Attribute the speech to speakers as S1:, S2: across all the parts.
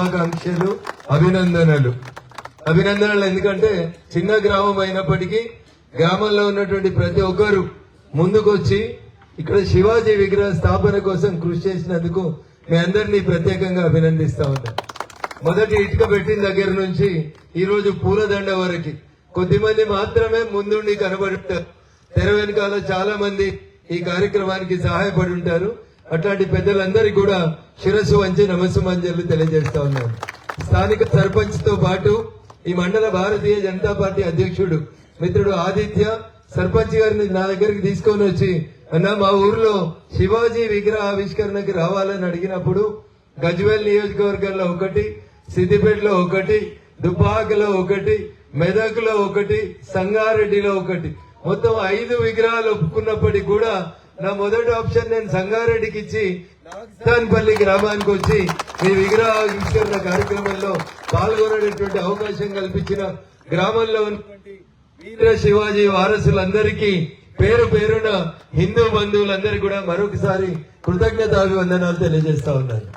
S1: శుభాకాంక్షలు, అభినందనలు. ఎందుకంటే చిన్న గ్రామం అయినప్పటికీ గ్రామంలో ఉన్నటువంటి ప్రతి ఒక్కరు ముందుకొచ్చి ఇక్కడ శివాజీ విగ్రహ స్థాపన కోసం కృషి చేసినందుకు మీ అందరినీ ప్రత్యేకంగా అభినందిస్తా ఉన్నా. మొదటి ఇటుక పెట్టిన దగ్గర నుంచి ఈ రోజు పూలదండ వరకు కొద్దిమంది మాత్రమే ముందుండి కనబడుతారు. తెర వెనుకాల చాలా మంది ఈ కార్యక్రమానికి సహాయపడి ఉంటారు. అట్లాంటి పెద్దలందరికీ కూడా శిరస్సు వంచి నమస్సుమంజలు తెలియజేస్తా ఉన్నాను. స్థానిక సర్పంచ్ తో పాటు ఈ మండల భారతీయ జనతా పార్టీ అధ్యక్షుడు మిత్రుడు ఆదిత్య సర్పంచ్ గారిని నా దగ్గరికి తీసుకొని వచ్చి, అన్న మా ఊర్లో శివాజీ విగ్రహ ఆవిష్కరణకి రావాలని అడిగినప్పుడు గజ్వేల్ నియోజకవర్గంలో ఒకటి, సిద్దిపేటలో ఒకటి, దుబ్బాకలో ఒకటి, మెదక్లో ఒకటి, సంగారెడ్డిలో ఒకటి, మొత్తం 5 విగ్రహాలు ఒప్పుకున్నప్పటికీ కూడా నా మొదటి ఆప్షన్ నేను సంగారెడ్డికి ఇచ్చి నాగసాన్పల్లి గ్రామానికి వచ్చి ఈ విగ్రహ ఆవిష్కరణ కార్యక్రమంలో పాల్గొనేటువంటి అవకాశం కల్పించిన గ్రామంలో ఉన్నటువంటి వీర శివాజీ వారసులందరికీ పేరు పేరున హిందూ బంధువులందరికీ కూడా మరొకసారి కృతజ్ఞతాభివందనాలు తెలియజేస్తా ఉన్నాను.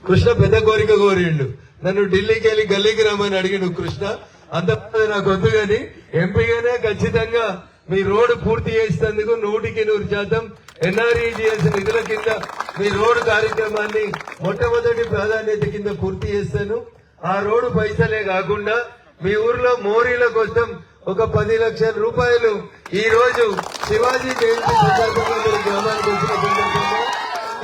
S1: కృష్ణ పెద్ద కోరిక కోరిండు, నన్ను ఢిల్లీకి వెళ్ళి గల్లీకి రమ్మని అడిగిండు. కృష్ణ అంత నాకు వద్దు గాని ఎంపీగానే ఖచ్చితంగా మీ రోడ్డు పూర్తి చేసేందుకు 100% ఎన్ఆర్ఈజీఎస్ నిధుల కింద మీ రోడ్డు కార్యక్రమాన్ని మొట్టమొదటి ప్రాధాన్యత కింద పూర్తి చేస్తాను. ఆ రోడ్డు పైసలే కాకుండా మీ ఊర్లో మోరీల కోసం ఒక 10 లక్షల రూపాయలు ఈ రోజు శివాజీ జయంతి సందర్భంగా గ్రామానికి వచ్చిన సందర్భంగా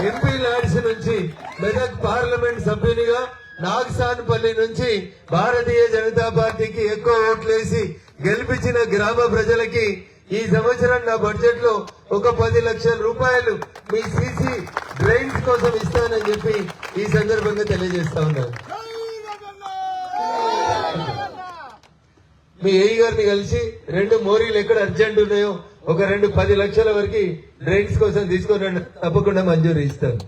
S1: ఎంపీ ల్యాడ్స్ నుంచి మెదక్ పార్లమెంట్ సభ్యునిగా నాగసాన్పల్లి నుంచి భారతీయ జనతా పార్టీకి ఎక్కువ ఓట్లేసి గెలిపించిన గ్రామ ప్రజలకి ఈ సంవత్సరం నా బడ్జెట్ లో ఒక 10 లక్షల రూపాయలు మీ సీసీ డ్రైన్స్ కోసం ఇస్తానని చెప్పి ఈ సందర్భంగా తెలియజేస్తా ఉన్నాను. మీ ఏఈ గారిని కలిసి 2 మోరీలు ఎక్కడ అర్జెంట్ ఉన్నాయో ఒక 10 లక్షల వరకు డ్రైన్స్ కోసం తీసుకొని తప్పకుండా మంజూరు ఇస్తాను.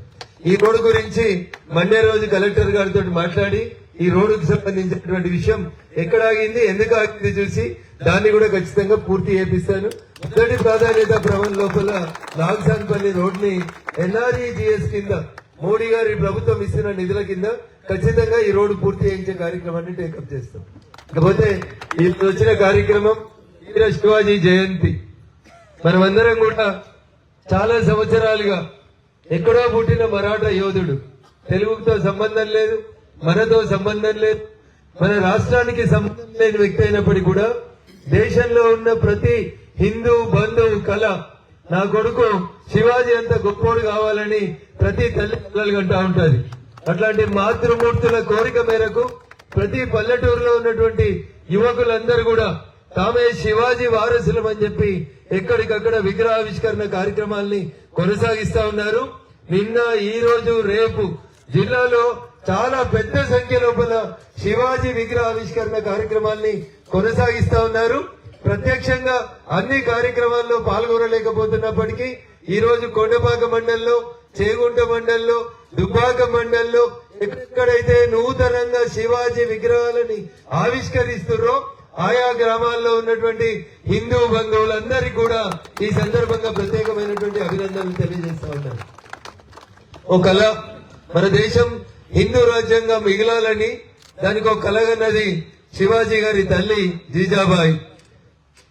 S1: ఈ రోడ్డు గురించి మండే రోజు కలెక్టర్ గారితో మాట్లాడి ఈ రోడ్డుకు సంబంధించినటువంటి విషయం ఎక్కడ ఆగింది, ఎందుకు ఆగింది చూసి దాన్ని కూడా ఖచ్చితంగా పూర్తి చేపిస్తాను. మొదటి ప్రాధాన్యత భవన్ లోపల నాగసాన్పల్లి రోడ్ ని ఎన్ఆర్ఈజీఎస్ కింద మోడీ గారి ప్రభుత్వం ఇస్తున్న నిధుల కింద ఖచ్చితంగా ఈ రోడ్డు పూర్తి చేయించే కార్యక్రమాన్ని టేకప్ చేస్తాం. కాకపోతే ఈ వచ్చిన కార్యక్రమం వీర శివాజీ జయంతి. మనమందరం కూడా చాలా సంవత్సరాలుగా ఎక్కడో పుట్టిన మరాఠా యోధుడు, తెలుగుతో సంబంధం లేదు, మనతో సంబంధం లేదు, మన రాష్ట్రానికి సంబంధం లేని వ్యక్తి అయినప్పటికీ కూడా దేశంలో ఉన్న ప్రతి హిందూ బంధువు కళ నా కొడుకు శివాజీ అంత గొప్పోడు కావాలని ప్రతి తల్లి కలలుగంటా ఉంటది. అట్లాంటి మాతృమూర్తుల కోరిక మేరకు ప్రతి పల్లెటూరులో ఉన్నటువంటి యువకులందరూ కూడా తామే శివాజీ వారసులం అని చెప్పి ఎక్కడికక్కడ విగ్రహావిష్కరణ కార్యక్రమాల్ని కొనసాగిస్తా ఉన్నారు. నిన్న, ఈ రోజు, రేపు జిల్లాలో చాలా పెద్ద సంఖ్య లోపల శివాజీ విగ్రహావిష్కరణ కార్యక్రమాల్ని కొనసాగిస్తా ఉన్నారు. ప్రత్యక్షంగా అన్ని కార్యక్రమాల్లో పాల్గొనలేకపోతున్నప్పటికీ ఈ రోజు కొండపాక మండలంలో, చేగుంట మండలంలో, దుబ్బాక మండలంలో ఎక్కడైతే నూతనంగా శివాజీ విగ్రహాలని ఆవిష్కరిస్తున్నారో ఆయా గ్రామాల్లో ఉన్నటువంటి హిందూ బంధువులందరికీ కూడా ఈ సందర్భంగా ప్రత్యేకమైనటువంటి అభినందనలు తెలియజేస్తా ఉన్నారు. ఓ కళ, మన దేశం హిందూ రాజ్యంగా మిగిలాలని దానికి ఒక కలగన్నది శివాజీ గారి తల్లి జీజాబాయి.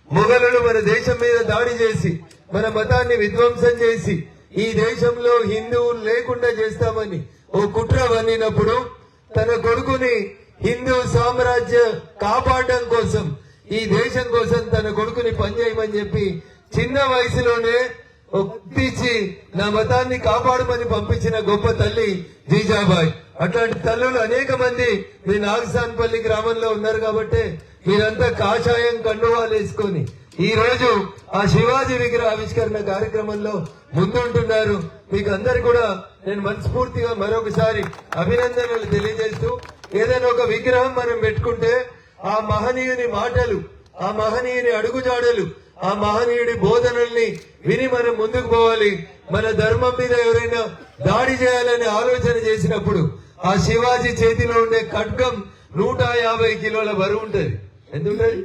S1: మొఘలులు మన దేశం మీద దాడి చేసి మన మతాన్ని విధ్వంసం చేసి ఈ దేశంలో హిందువులు లేకుండా చేస్తామని ఓ కుట్ర వన్నినప్పుడు తన కొడుకుని హిందూ సామ్రాజ్య కాపాడడం కోసం, ఈ దేశం కోసం తన కొడుకుని పనిచేయమని చెప్పి చిన్న వయసులోనే ఒప్పించి నా మతాన్ని కాపాడమని పంపించిన గొప్ప తల్లి జీజాబాయి. అట్లాంటి తల్లులు అనేక మంది మీ నాగసాన్పల్లి గ్రామంలో ఉన్నారు కాబట్టి మీరంతా కాషాయం కండువాలు వేసుకొని ఈ రోజు ఆ శివాజీ విగ్రహ ఆవిష్కరణ కార్యక్రమంలో ముందుంటున్నారు. మీకు అందరు కూడా నేను మనస్ఫూర్తిగా మరొకసారి అభినందనలు తెలియజేస్తూ, ఏదైనా ఒక విగ్రహం మనం పెట్టుకుంటే ఆ మహనీయుని మాటలు, ఆ మహనీయుని అడుగుజాడలు, ఆ మహనీయుడి బోధనల్ని విని మనం ముందుకు పోవాలి. మన ధర్మం మీద ఎవరైనా దాడి చేయాలని ఆలోచన చేసినప్పుడు ఆ శివాజీ చేతిలో ఉండే ఖడ్గం 150 కిలోల బరువు ఉంటది. ఎందుకంటది?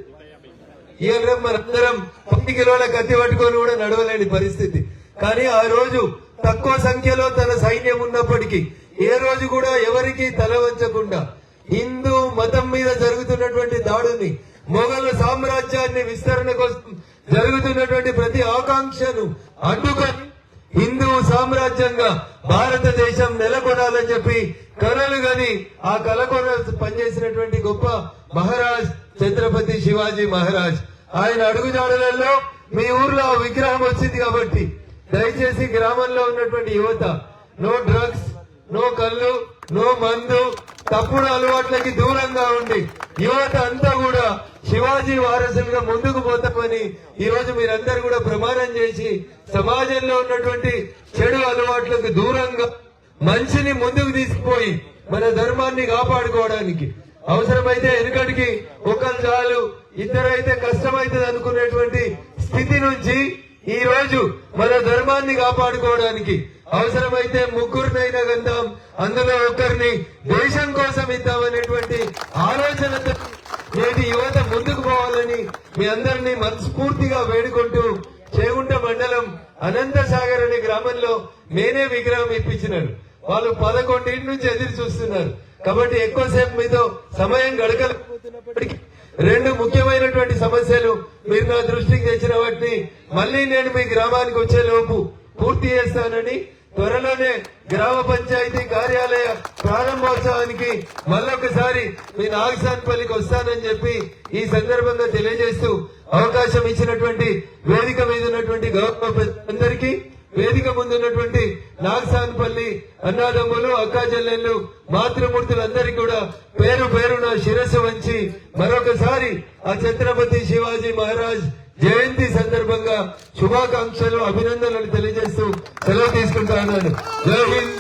S1: ఇవాళ మనందరం 10 కిలోల కత్తి పట్టుకొని కూడా నడవలేని పరిస్థితి. కానీ ఆ రోజు తక్కువ సంఖ్యలో తన సైన్యం ఉన్నప్పటికీ ఏ రోజు కూడా ఎవరికి తల వంచకుండా హిందూ మతం మీద జరుగుతున్నటువంటి దాడుని, మొఘల్ సామ్రాజ్యాన్ని విస్తరణ కోసం జరుగుతున్నటువంటి ప్రతి ఆకాంక్షను అడ్డుకొని హిందూ సామ్రాజ్యంగా భారతదేశం నెలకొనాలని చెప్పి కలలు గని ఆ కలకొన పనిచేసినటువంటి గొప్ప మహారాజ్ ఛత్రపతి శివాజీ మహారాజ్. ఆయన అడుగుజాడలలో మీ ఊర్లో ఆ విగ్రహం వచ్చింది కాబట్టి దయచేసి గ్రామంలో ఉన్నటువంటి యువత నో డ్రగ్స్, నో కళ్ళు, నో మందు, తప్పుడు అలవాట్లకి దూరంగా ఉండి యువత అంతా కూడా శివాజీ వారసులుగా ముందుకు పోతామని ఈ రోజు మీరందరూ కూడా ప్రమాణం చేసి సమాజంలో ఉన్నటువంటి చెడు అలవాట్లకు దూరంగా మంచిని ముందుకు తీసుకుపోయి మన ధర్మాన్ని కాపాడుకోవడానికి అవసరమైతే వెనుకటికి ఒకరు చాలు, ఇద్దరైతే కష్టమైతుంది అనుకునేటువంటి స్థితి నుంచి ఈ రోజు మన ధర్మాన్ని కాపాడుకోవడానికి అవసరమైతే ముగ్గురినైనా కందాం, అందులో ఒకరిని దేశం కోసం ఇద్దామనేటువంటి ఆలోచనతో నేటి యువత ముందుకు పోవాలని మీ అందరినీ మనస్ఫూర్తిగా వేడుకుంటూ చేగుంట మండలం అనంత సాగర్ అనే గ్రామంలో నేనే విగ్రహం ఇప్పించినాను. వాళ్ళు 11 నుంచి ఎదురు చూస్తున్నారు కాబట్టి ఎక్కువసేపు మీతో సమయం గడకలేకపోతున్నప్పటికీ రెండు ముఖ్యమైనటువంటి సమస్యలు మీరు నా దృష్టికి తెచ్చిన వాటిని మళ్ళీ నేను మీ గ్రామానికి వచ్చే లోపు పూర్తి చేస్తానని, త్వరలోనే గ్రామ పంచాయతీ కార్యాలయ ప్రారంభోత్సవానికి మళ్ళొకసారి మీ నాగసాన్పల్లికి వస్తానని చెప్పి ఈ సందర్భంగా తెలియజేస్తూ అవకాశం ఇచ్చినటువంటి వేదిక మీద ఉన్నటువంటి గౌరవ అందరికీ, వేదిక ముందున్నటువంటి నాగసాన్పల్లి అన్నాదమ్ములు, అక్కా చెల్లెళ్ళు, మాతృమూర్తులందరికీ కూడా పేరు పేరున శిరస్సు వంచి మరొకసారి ఆ ఛత్రపతి శివాజీ మహారాజ్ జయంతి సందర్భంగా శుభాకాంక్షలు, అభినందనలు తెలియజేస్తూ సెలవు తీసుకుంటా ఉన్నాను. జై హింద్.